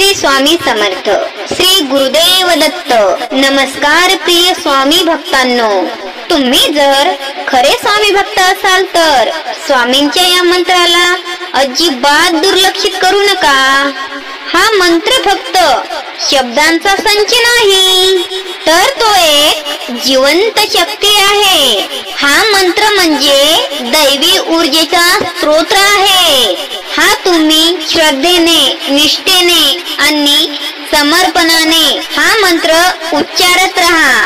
श्री स्वामी समर्थ, श्री गुरुदेव दत्त. नमस्कार प्रिय स्वामी भक्तांनो. तुम्ही जर खरे स्वामी भक्त असाल तर स्वामींच्या या मंत्राला अजिबात दुर्लक्षित करू नका. हा मंत्र फक्त शब्दांचा संच नाही, तर तो एक जिवंत शक्ती आहे. हा मंत्र म्हणजे दैवी ऊर्जेचा स्रोत आहे. हा तुम्ही श्रद्धेने, निष्ठेने आणि समर्पणाने हा मंत्र उच्चारत राहा.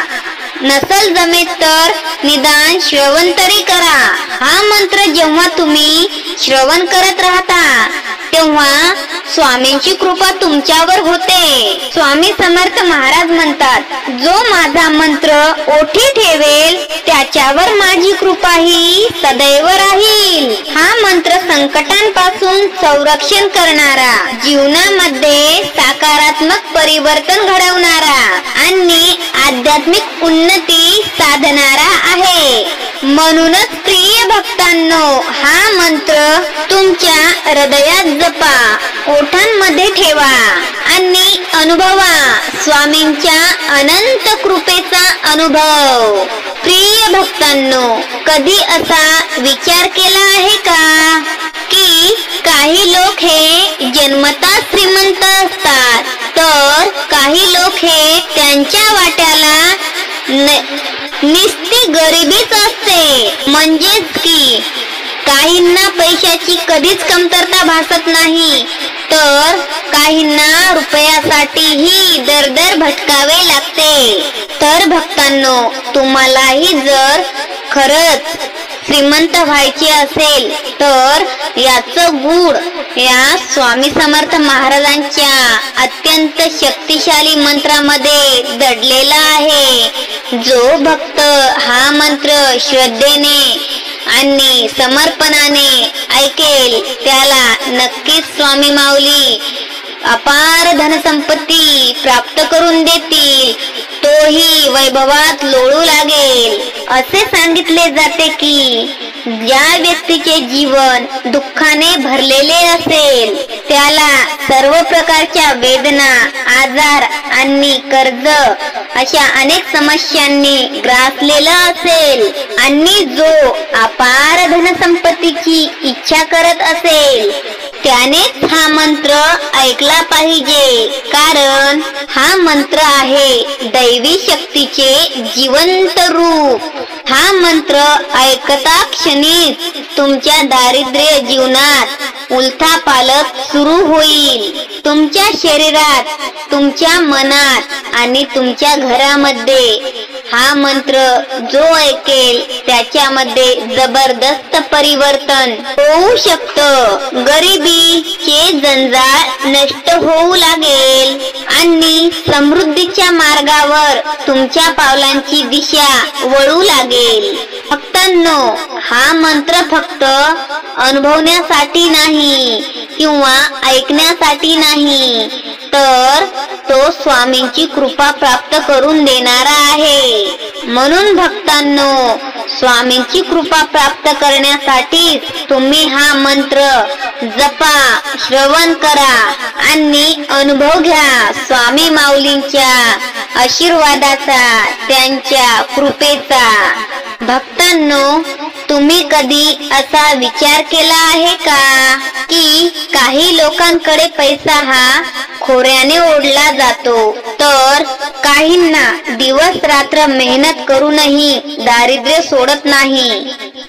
नसल जमेत तर निदान श्रवण तरी करा. हा मंत्र जेव्हा तुम्ही श्रवण करत राहता तेव्हा स्वामींची कृपा तुमच्यावर होते. स्वामी समर्थ महाराज म्हणतात, जो माझा मंत्र ओठी ठेवेल त्याच्यावर माझी कृपा ही सदैव राहील. हा मंत्र संकटांपासून संरक्षण करणारा, जीवनामध्ये सकारात्मक परिवर्तन घडवणारा आणि आध्यात्मिक उन्नती साधणारा आहे. म्हणूनच प्रिय भक्तांनो, हा मंत्र तुमच्या हृदयात जपा, ओठांमध्ये ठेवा आणि अनुभवा स्वामींच्या अनंत कृपेचा अनुभव. प्रिय भक्तांनो, कधी असा विचार केला आहे का की काही लोक हे जन्मतः श्रीमंत असतात, तर काही लोक हे त्यांच्या वाट्याला निस्ती गरिबीच असते. म्हणजेच की काहींना पैशाची कधीच कमतरता भासत नाही, तर काहींना रुपयासाठीही दर भटकावे लागते. तर भक्तांनो, तुम्हालाही जर खरंच श्रीमंत व्हायचे असेल तर याचं गूढ या स्वामी समर्थ महाराजांच्या अत्यंत शक्तिशाली मंत्रामध्ये दडलेला आहे. जो भक्त हा मंत्र श्रद्धेने आणि समर्पणाने ऐकेल त्याला नक्कीच स्वामी माऊली अपार धनसंपत्ती प्राप्त करून देतील. तोही वैभवात लोळू लागेल. असे सांगितले जाते की ज्या व्यक्तीचे जीवन दुःखाने भरलेले असेल त्याला सर्व प्रकारच्या वेदना, आजार आणि कर्ज अशा अनेक समस्यांनी ग्रासलेला असेल आणि जो अपार धनसंपत्तीची इच्छा करत असेल त्यानेच हा मंत्र ऐकला पाहिजे. कारण हा मंत्र आहे दैवी शक्तीचे जिवंत रूप. हा मंत्र ऐकता क्षणीच तुमच्या दारिद्र्य जीवनात उलथापालथ सुरू होईल. तुमच्या शरीरात, तुमच्या मनात आणि तुमच्या घरामध्ये हा मंत्र जो ऐकेल त्याच्यामध्ये जबरदस्त परिवर्तन होऊ शकतं. गरिबीचे जंजाळ नष्ट होऊ लागेल आणि समृद्धीच्या मार्गावर तुमच्या पावलांची दिशा वळू लागेल. भक्तांनो, हा मंत्र फक्त अनुभवण्यासाठी नाही किंवा ऐकण्यासाठी नाही, तर तो स्वामींची कृपा प्राप्त करून देणारा आहे. म्हणून भक्तांनो, स्वामींची कृपा प्राप्त करण्यासाठी तुम्ही हा मंत्र जपा, श्रवण करा आणि अनुभव घ्या स्वामी माऊलींच्या आशीर्वादाचा, त्यांच्या कृपेचा. भक्तांनो, तुम्ही कधी असा विचार केला आहे का की काही लोकांकडे पैसा हा खोऱ्याने ओढला जातो, तर काहींना दिवस रात्र मेहनत करूनही दारिद्र्य सोडत नाही.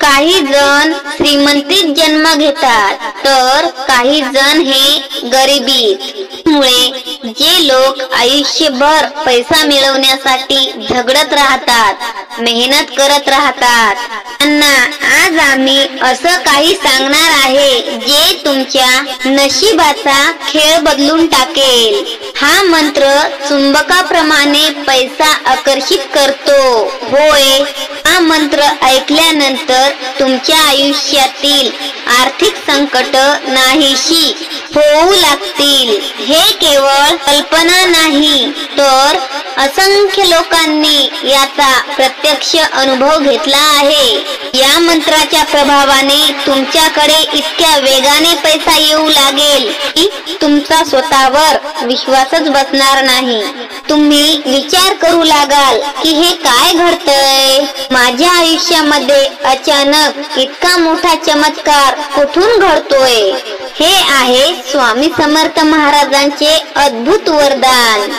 काही जण श्रीमंतीत जन्म घेतात, तर काही जण हे गरिबीत. मुळे जे लोक आयुष्यभर पैसा मिळवण्यासाठी झगडत राहतात, मेहनत करत राहतात, त्यांना आज आम्ही असं काही सांगणार आहे जे तुमच्या नशिबाचा खेळ बदलून टाकेल. हा मंत्र चुंबकाप्रमाणे पैसा आकर्षित करतो. होय, हा हा मंत्र ऐकल्यानंतर तुमच्या आयुष्यातील आर्थिक संकट नाहीशी होऊ लागतील. हे केवळ कल्पना नाही तर असंख्य लोकांनी याचा प्रत्यक्ष अनुभव घेतला आहे. या मंत्राच्या प्रभावाने तुमच्याकडे इतक्या वेगाने पैसा येऊ लागेल की तुमचा स्वतःवर विश्वासच बसणार नाही. तुम्ही विचार करू लागाल की हे काय घडतंय, माझ्या आयुष्यामध्ये अचानक इतका मोठा चमत्कार कुठून घडतोय. हे आहे स्वामी समर्थ महाराजांचे अद्भुत वरदान.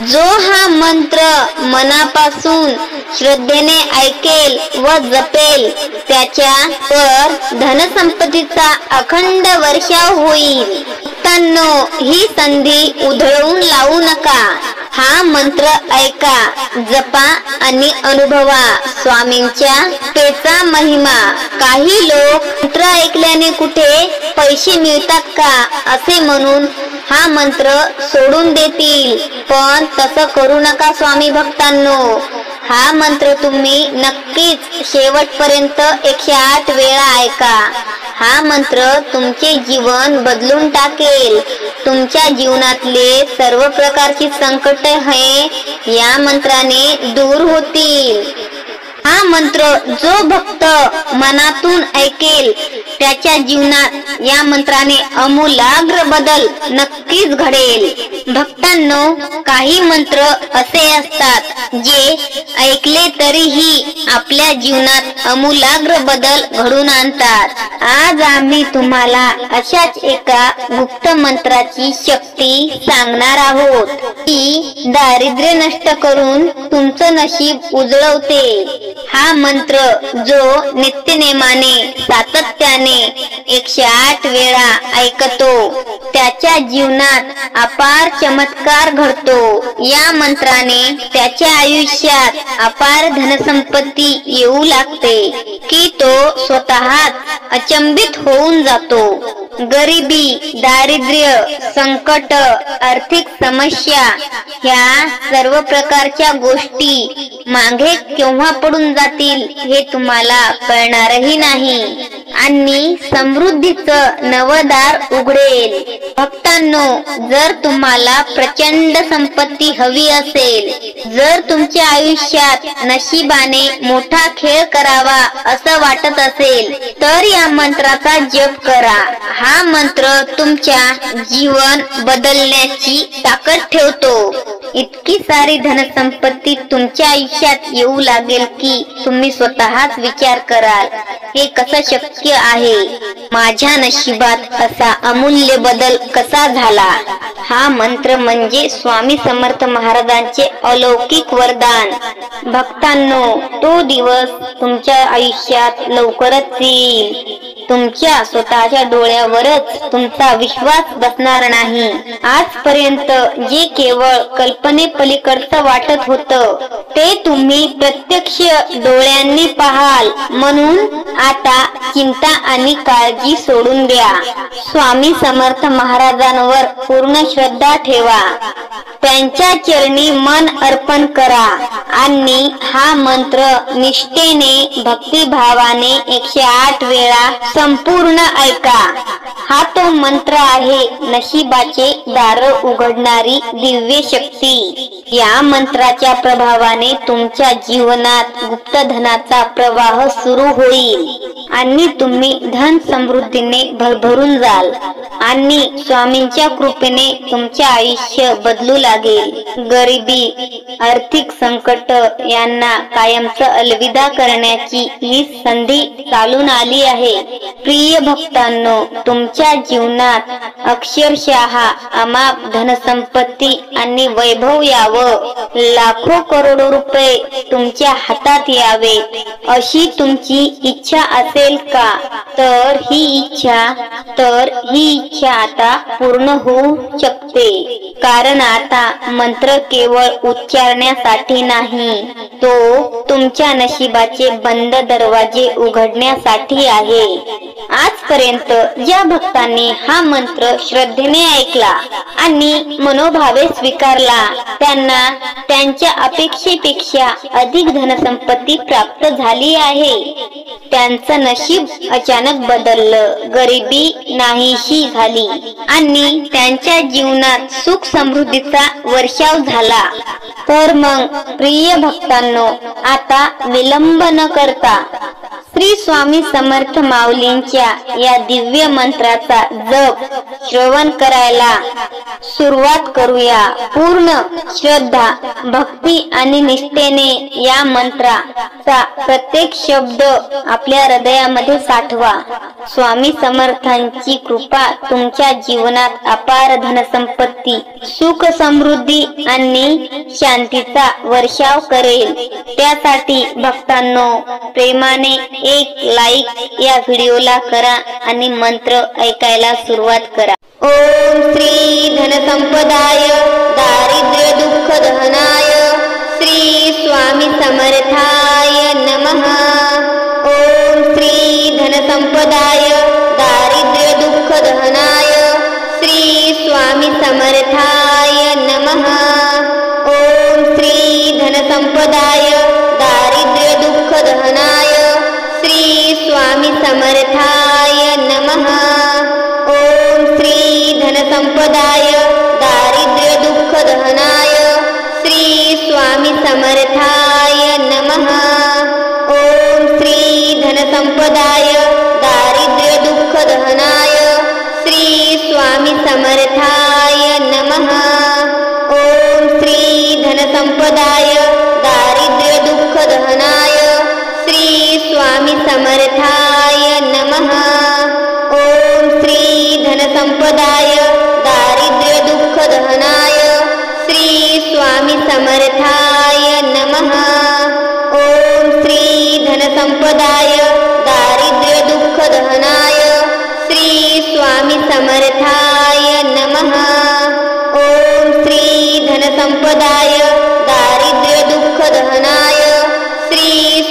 जो हा मंत्र मनापासून श्रद्धेने ऐकेल व जपेल त्याच्यावर धनसंपत्तीचा अखंड वर्षाव होईल. भक्तांनो, ही संधी उधळून लावू नका. हा मंत्र ऐका, जपा आणि अनुभवा स्वामींच्या कृपेचा महिमा. काही लोक मंत्र ऐकल्याने कुठे पैसे मिळतात का असे म्हणून हा मंत्र सोडून देतील, पण तसं करू नका स्वामी भक्तांनो. हा मंत्र तुम्ही नक्कीच शेवटपर्यंत 108 वेळा ऐका. हा मंत्र तुमचे जीवन बदलून टाकेल. तुमच्या जीवनातले सर्व प्रकारची संकट हे या मंत्राने दूर होतील. हा मंत्र जो भक्त मनातून ऐकेल त्याच्या जीवनात या मंत्राने आमूलाग्र बदल नक्कीच घडेल. भक्तांनो, काही मंत्र असे असतात जे ऐकले तरीही आपल्या जीवनात आमूलाग्र बदल घडून आणतात. आज आम्ही तुम्हाला अशाच एका गुप्त मंत्राची शक्ती सांगणार आहोत, ती दारिद्र्य नष्ट करून तुमचं नशीब उजळवते. हा मंत्र जो नित्यनेमाने सातत्याने 108 वेळा ऐकतो त्याच्या जीवनात अपार चमत्कार घडतो. या मंत्राने त्याच्या आयुष्यात अपार धनसंपत्ती येऊ लागते की तो स्वतःच अचंबित होऊन जातो. गरिबी, दारिद्र्य, संकट, आर्थिक समस्या ह्या सर्व प्रकारच्या गोष्टी मागे केव्हा पडून जातील हे तुम्हाला कळणारही नाही आणि समृद्धीचं नवदार उघडेल. भक्तांनो, जर तुम्हाला प्रचंड संपत्ती हवी असेल, जर तुमच्या आयुष्यात नशिबाने मोठा खेळ करावा असं वाटत असेल तर या मंत्राचा जप करा. हा मंत्र तुमच्या जीवन बदलण्याची ताकद ठेवतो. इतकी सारी धनसंपत्ती तुमच्या आयुष्यात येऊ लागेल की तुम्ही स्वतःच विचार कराल, हे कसं शक्य आहे. माझ्या नशिबात असा अमूल्य बदल कसा झाला. हा मंत्र म्हणजे स्वामी समर्थ महाराजांचे अलौकिक वरदान. भक्तांनो, तो दिवस तुमच्या आयुष्यात लवकरच येईल. तुमच्या स्वतःच्या डोळ्यावरच तुमचा विश्वास बसणार नाही. आजपर्यंत जे केवळ कल्पनेपलीकडचं वाटत होतं ते तुम्ही प्रत्यक्ष डोळ्यांनी पाहाल. म्हणून आता चिंता आणि काळजी सोडून द्या. स्वामी समर्थ महाराजांवर पूर्ण श्रद्धा ठेवा. त्यांच्या चरणी मन अर्पण करा आणि हा मंत्र निष्ठेने भक्तिभावाने 108 वेळा संपूर्ण ऐका. हा तो मंत्र आहे नशिबाचे दार उघडणारी दिव्य शक्ती. या मंत्राच्या प्रभावाने तुमच्या जीवनात गुप्तधनाचा प्रवाह सुरू होईल आणि तुम्ही धन समृद्धीने भरभरून जाल आणि स्वामींच्या कृपेने तुमचे आयुष्य बदलू लागेल. गरिबी, आर्थिक संकट यांना कायमचं अलविदा करण्याची ही संधी चालून आली आहे. प्रिय भक्तांनो, तुमच्या जीवनात अक्षरशः अमाप धनसंपत्ती आणि वैभव यावं, लाखो करोडो रुपये तुमच्या हातात यावे अशी तुमची इच्छा असेल का, तर ही इच्छा आता पूर्ण होऊ शकते. कारण आता मंत्र केवळ उच्चारण्यासाठी नाही, तो तुमच्या नशिबाचे बंद दरवाजे उघडण्यासाठी आहे. आजपर्यंत ज्या भक्तांनी हा मंत्र श्रद्धेने ऐकला आणि मनोभावे स्वीकारला, त्यांना त्यांच्या अपेक्षेपेक्षा अधिक धनसंपत्ती प्राप्त झाली आहे. त्यांचं नशीब अचानक बदललं, गरिबी नाहीशी झाली आणि त्यांच्या जीवनात सुख समृद्धीचा वर्षाव झाला. तर मग प्रिय भक्तांनो, आता विलंब न करता श्री स्वामी समर्थ माऊलींच्या या दिव्य मंत्राचा जप श्रवण करायला सुरुवात करूया. पूर्ण श्रद्धा, भक्ती आणि निष्ठेने या मंत्राचा प्रत्येक शब्द आपल्या हृदयामध्ये साठवा. स्वामी समर्थांची कृपा तुमच्या जीवनात अपार धनसंपत्ती, सुख समृद्धी आणि शांतीचा वर्षाव करेल. त्यासाठी भक्तांनो, प्रेमाने एक लाईक या व्हिडिओला करा आणि मंत्र ऐकायला सुरुवात करा. ओम श्री धनसंपदाय दारिद्र्य दुःख दहनाय श्री स्वामी समर्थाय नमः. ओम श्री धनसंपदाय दारिद्र्य दुःख दहनाय श्री स्वामी समर्थाय नमः. ओम श्री धनसंपदाय दारिद्र्य दुःख दहनाय श्री स्वामी समर्थाय नमः. ओम श्री धनसंपदाय दारिद्र्य दुःख दहनाय श्री स्वामी समर्थाय नमः. ओम श्री धनसंपदाय दारिद्र्य दुःख दहनाय श्री स्वामी समर्थाय नमः. ओम श्री धनसंपदाय दारिद्र्य दुःख दहनाय श्री स्वामी समर्थाय नमः. ओम श्री धनसंपदाय दारिद्र्य दुःख दहनाय श्री स्वामी समर्थाय नमः. ओम श्री धनसंपदाय दारिद्र्य दुःख दहनाय श्री स्वामी समर्थाय नमः. ओम श्री धनसंपदाय दारिद्र्य दुःख दहनाय श्री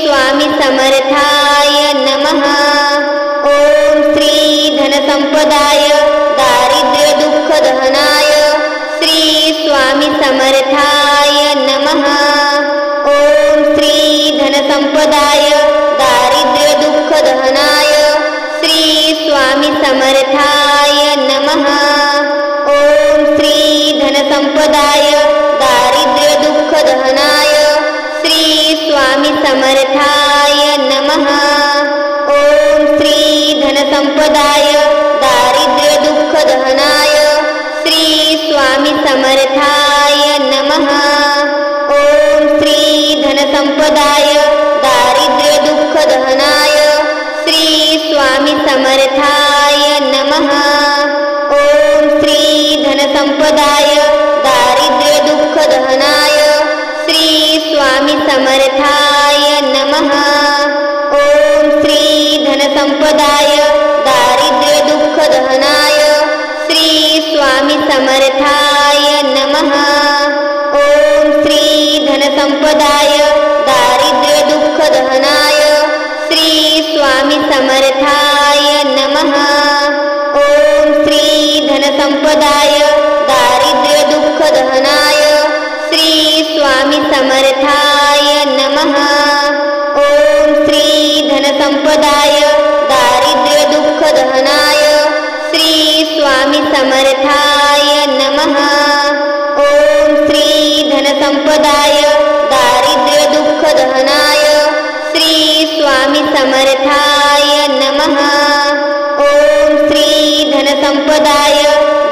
स्वामी समर्थाय नमः. ओम श्री धनसंपदाय दारिद्र्य दुःख दहनाय श्री स्वामी समर्थाय नमः. ओम श्री धनसंपदाय दारिद्र्य दुःख दहनाय श्री स्वामी समर्थाय नमः. ओम श्री धनसंपदाय दारिद्र्य दुःख दहनाय श्री स्वामी समर्थाय नमः. ओम श्री धनसंपदाय दारिद्र्य दुःख दहनाय श्री स्वामी समर्थाय नमः. ओम श्री धनसंपदाय दारिद्र्य दुःख दहनाय श्री स्वामी समर्थाय नमः. ओम श्री धनसंपदाय दारिद्र्य दुःख दहनाय श्री स्वामी समर्थाय नमः. ओम श्री धनसंपदाय दारिद्र्य दुःख दहनाय श्री स्वामी समर्थाय नमः. ओम श्री धनसंपदाय दारिद्र्य दुःख दहनाय श्री स्वामी समर्थाय नमः. ओम श्री धनसंपदाय दारिद्र्य दुःख दहनाय श्री स्वामी समर्थाय नमः. ओम श्री धनसंपदाय दारिद्र्य दुःख दहनाय श्री स्वामी समर्थाय नमः. ओम श्री धनसंपदाय दारिद्र्य दुःख दहनाय श्री स्वामी समर्थाय नमः. ओम श्री धनसंपदाय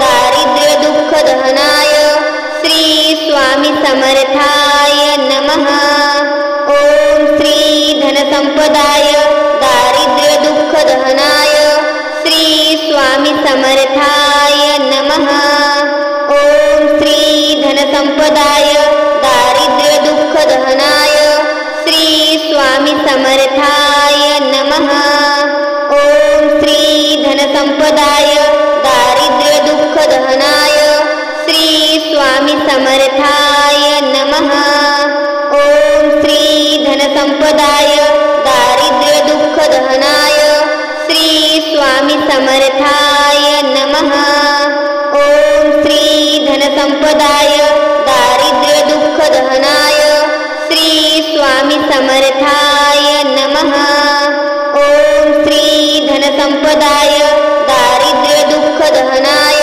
दारिद्र्य दुःख दहनाय श्री स्वामी समर्थाय नमः. ओम श्री धनसंपदाय दारिद्र्य दुःख दहनाय श्री स्वामी समर्थाय नमः. ओम श्री धनसंपदाय दारिद्र्य दुःख दहनाय श्री स्वामी समर्थाय नमः. ओम श्री धनसंपदाय दारिद्र्य दुःख दहनाय श्री समर्थाय नमः। ओम श्री धनसंपदाय दारिद्र्य दुःख दहनाय श्री स्वामी समर्थाय नमः। ओम श्री धनसंपदाय दारिद्र्य दुःख दहनाय श्री स्वामी समर्थाय नमः। ओम श्री धनसंपदाय दारिद्र्य दुःख दहनाय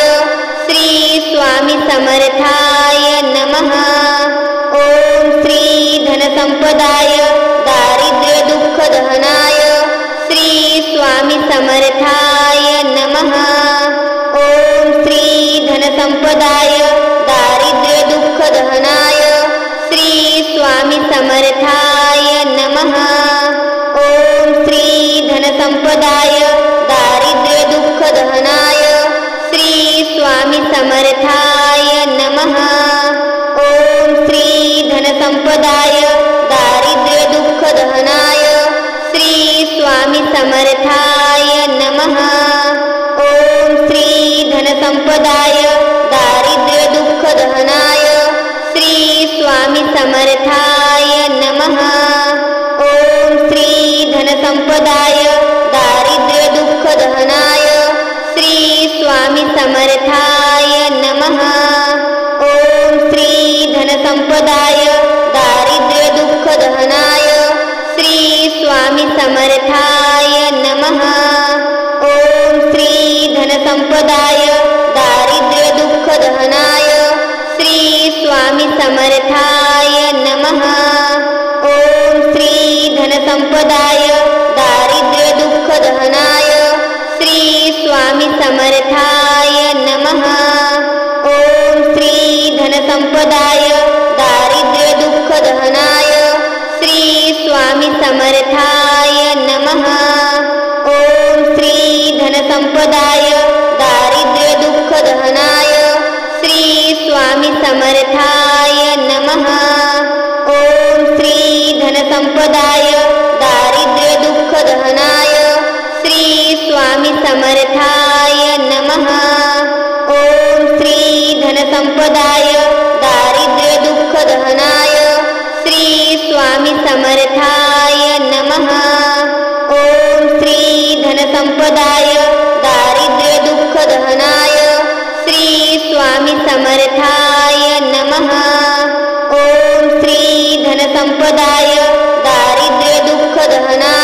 श्री स्वामी समर्थाय नमः। ओम श्री धनसंपदाय दारिद्र्य दुःख दहनाय श्री स्वामी समर्थाय नमः। ओम श्री धनसंपदाय दारिद्र्य दुःख दहनाय श्री स्वामी समर्थाय नमः। ओम श्री धनसंपदाय दारिद्र्य दुःख दहनाय श्री स्वामी समर्थाय नमः। ओम श्री धनसंपदाय दारिद्र्य दुःख दहनाय श्री स्वामी समर्थाय नमः। ओम श्री धनसंपदाय दारिद्र्य दुःख दहनाय श्री स्वामी समर्थाय नमः। ओम श्री धनसंपदाय दारिद्र्य दुःख दहनाय श्री स्वामी समर्थाय नमः। ओम श्री धनसंपदाय दारिद्र्य दुःख दहनाय श्री स्वामी समर्थाय नमः। ओम श्री धनसंपदाय दारिद्र्य दुःख दहनाय श्री स्वामी समर्थाय नमः। ओम श्री धनसंपदाय दारिद्र्य दुःख दहनाय श्री स्वामी समर्थाय नमः। ओम श्री धनसंपदाय दारिद्र्य दुःख दहनाय श्री स्वामी समर्थाय नमः। ओम श्री धनसंपदाय दारिद्र्य दुःख दहनाय श्री स्वामी समर्थाय नमः। ओम श्री धनसंपदाय दारिद्र्य दुःख दहनाय श्री स्वामी समर्थाय नमः। ओम श्री धनसंपदाय दारिद्र्य दुःख दहनाय श्री स्वामी समर्थाय नमः। ओम श्री धनसंपदाय दारिद्र्य दुःख दहनाय श्री स्वामी समर्थाय नमः। ओम श्री धनसंपदाय दारिद्र्य दुःख दहनाय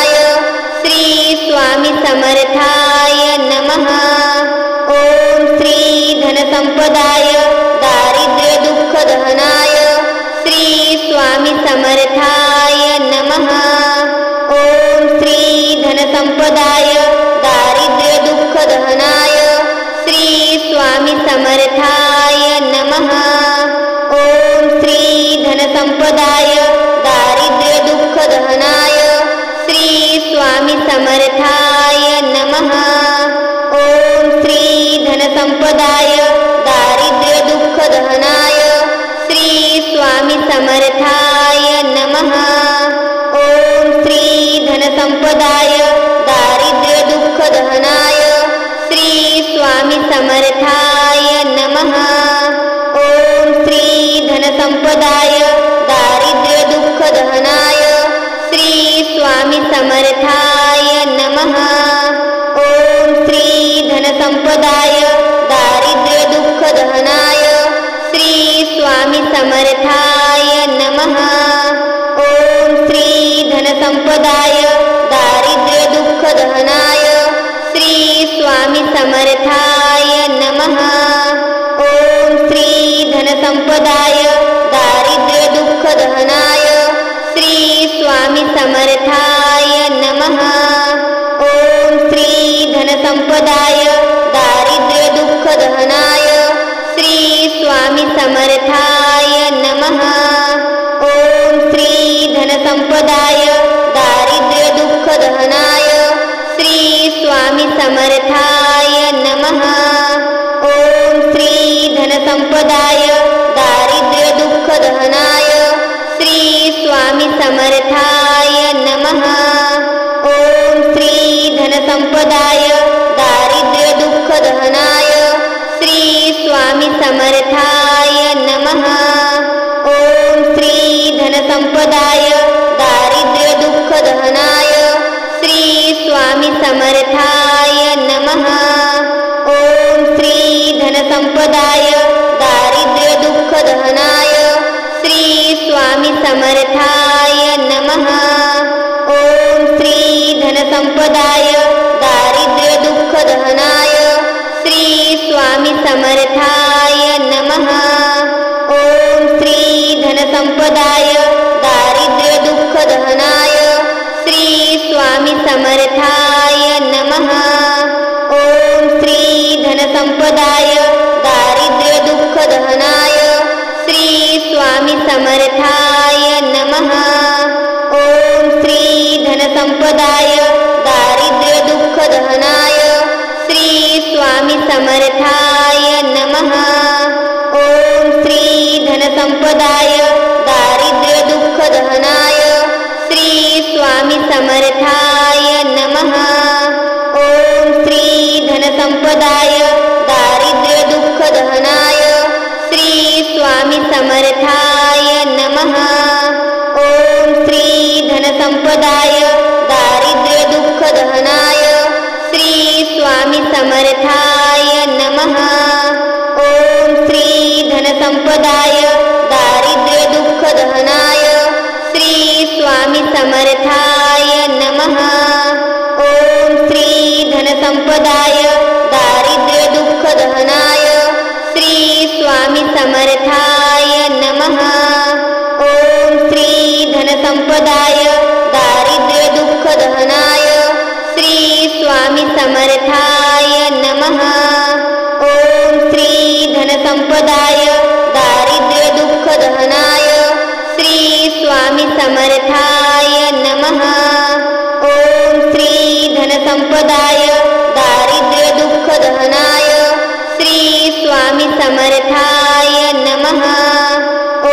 श्री स्वामी समर्थाय नमः। ओम श्री धनसंपदाय दारिद्र्य दुःख दहनाय श्री स्वामी समर्थाय नमः। ओम श्री धनसंपदाय दारिद्र्य दुःख दहनाय श्री स्वामी समर्थाय नमः। ओम श्री धनसंपदाय दारिद्र्य दुःख दहनाय श्री स्वामी समर्थाय नमः। ओम श्री धनसंपदाय दारिद्र्य दुःख दहनाय श्री स्वामी समर्थाय नमः। ओम श्री धनसंपदाय दारिद्र्य दुःख दहनाय श्री स्वामी समर्थाय नमः। ओम श्री धनसंपदाय दारिद्र्य दुःख दहनाय श्री स्वामी समर्थाय नमः। ओम श्री धनसंपदाय दारिद्र्य दुःख दहनाय श्री स्वामी समर्थाय नमः। ओम श्री धनसंपदाय दारिद्र्य दुःख दहनाय श्री स्वामी समर्थाय नमः। ओम श्री धनसंपदाय दारिद्र्य दुःख दहनाय श्री स्वामी समर्थाय नमः। ओम श्री धनसंपदाय दारिद्र्य दुःख दहनाय श्री स्वामी समर्थाय नमः। ओम श्री धनसंपदाय दारिद्र्य दुःख दहनाय श्री स्वामी समर्थाय नमः। ओम श्री धनसंपदाय दारिद्र्य दुःख दहनाय श्री स्वामी समर्थाय नमः। ओम श्री धनसंपदाय दारिद्र्य दुःख दहनाय श्री स्वामी समर्थाय नमः। धनसंपदाय दारिद्र्यदुःखदहनाय श्री स्वामी समर्थाय नमः। ॐ श्री धनसंपदाय दारिद्र्यदुःखदहनाय श्री स्वामी समर्थाय नमः। ॐ श्री धनसंपदाय दारिद्र्यदुःखदहनाय श्री स्वामी समर्थाय नमः। ॐ श्री धनसंपदाय दारिद्र्यदुःखदहनाय श्री स्वामी समर्थाय नमः। ॐ श्री धनसंपदाय दारिद्र्यदुःखदहनाय श्री स्वामी समर्थाय नमः। ॐ श्री धनसंपदाय दारिद्र्यदुःखदहनाय श्री स्वामी समर्थाय नमः। ॐ श्री धनसंपदाय दारिद्र्यदुःखदहनाय श्री स्वामी समर्थाय नमः। ॐ श्री धनसंपदाय दारिद्र्यदुःखदहनाय श्री स्वामी समर्थाय नमः। ॐ श्री धनसंपदाय दारिद्र्यदुःखदहनाय श्री स्वामी समर्थाय नमः। ॐ श्री धनसंपदाय दारिद्र्यदुःखदहनाय श्री स्वामी समर्थाय नमः। ॐ श्री धनसंपदाय दारिद्र्यदुःखदहनाय श्री स्वामी समर्थाय नमः। ॐ श्री धनसंपदाय दारिद्र्यदुःखदहनाय श्री स्वामी समर्थाय नमः। ॐ श्री धनसंपदाय दारिद्र्यदुःखदहनाय श्री स्वामी समर्थाय नमः। ॐ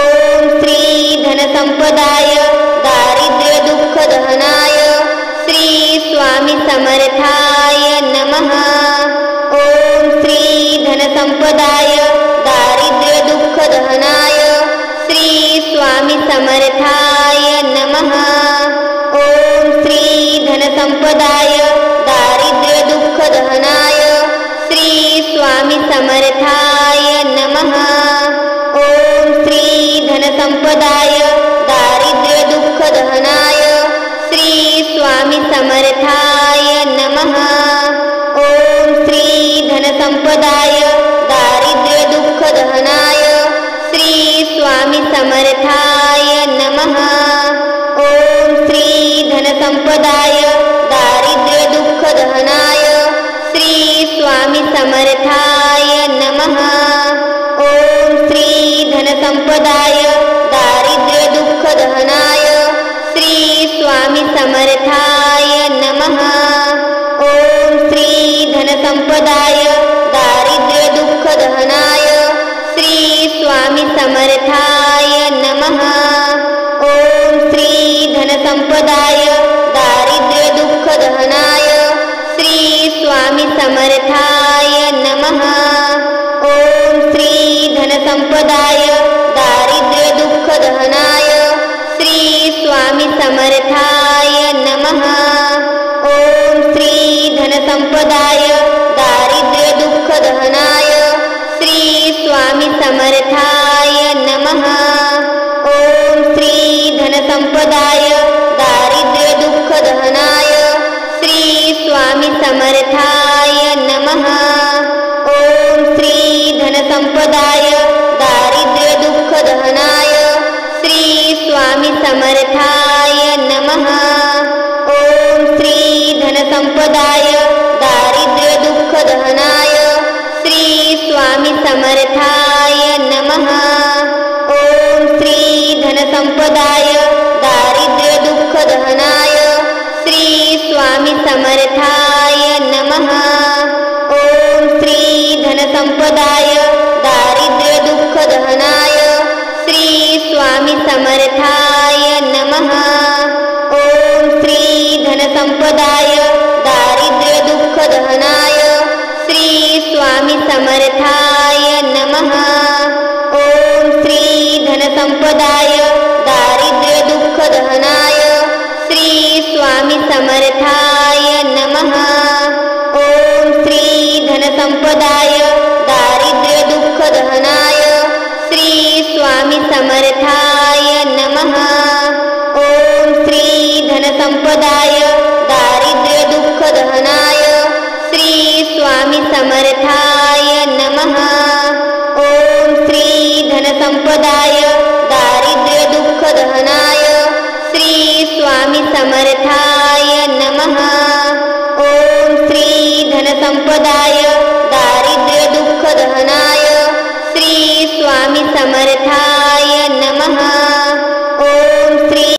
श्री धनसंपदाय दारिद्र्यदुःखदहनाय श्री स्वामी समर्थाय नमः। ॐ श्री धनसंपदाय दारिद्र्यदुःखदहनाय श्री स्वामी समर्थाय नमः। ॐ श्री धनसंपदाय दारिद्र्यदुःखदहनाय श्री स्वामी समर्थाय नमः। ॐ श्री धनसंपदाय दारिद्र्यदुःखदहनाय श्री स्वामी समर्थाय नमः। ॐ श्री धनसंपदाय दारिद्र्यदुःखदहनाय श्री स्वामी समर्थाय नमः। ॐ श्री धनसंपदाय दारिद्र्यदुःखदहनाय श्री स्वामी समर्थाय नमः। ॐ श्री धनसंपदाय दारिद्र्यदुःखदहनाय श्री स्वामी समर्थाय नमः। ॐ श्री धनसंपदाय दारिद्र्यदुःखदहनाय श्री स्वामी समर्थाय नमः। ॐ श्री धनसंपदाय दारिद्र्यदुःखदहनाय श्री स्वामी समर्थाय नमः। ॐ श्री धनसंपदाय दारिद्र्यदुःखदहनाय श्री स्वामी समर्थाय नमः। ॐ श्री धनसंपदाय दारिद्र्यदुःखदहनाय श्री स्वामी समर्थाय नमः। ॐ श्री धनसंपदाय दारिद्र्यदुःखदहनाय श्री स्वामी समर्थाय नमः। ॐ श्री धनसंपदाय दारिद्र्यदुःखदहनाय श्री स्वामी समर्थाय नमः। ॐ श्री धनसंपदाय दारिद्र्यदुःखदहनाय श्री स्वामी समर्थाय नमः। ॐ श्री धनसंपदाय दारिद्र्यदुःखदहनाय श्री स्वामी समर्थाय नमः। ॐ श्री धनसंपदाय दारिद्र्यदुःखदहनाय श्री स्वामी समर्थाय नमः। ॐ श्री धनसंपदाय दारिद्र्यदुःखदहनाय श्री स्वामी समर्थाय नमः। ॐ श्री धनसंपदाय दारिद्र्यदुःखदहनाय श्री स्वामी समर्थाय नमः। ॐ श्री धनसंपदाय दारिद्र्यदुःखदहनाय स्वामी समर्थाय नमः। ओम श्री धनसंपदाय दारिद्र्य दुःख दहनाय श्री स्वामी समर्थाय नमः। ओम श्री धनसंपदाय दारिद्र्य दुःख दहनाय श्री स्वामी समर्थाय नमः। ओम श्री धनसंपदाय दारिद्र्य दुःख दहनाय श्री स्वामी समर्थाय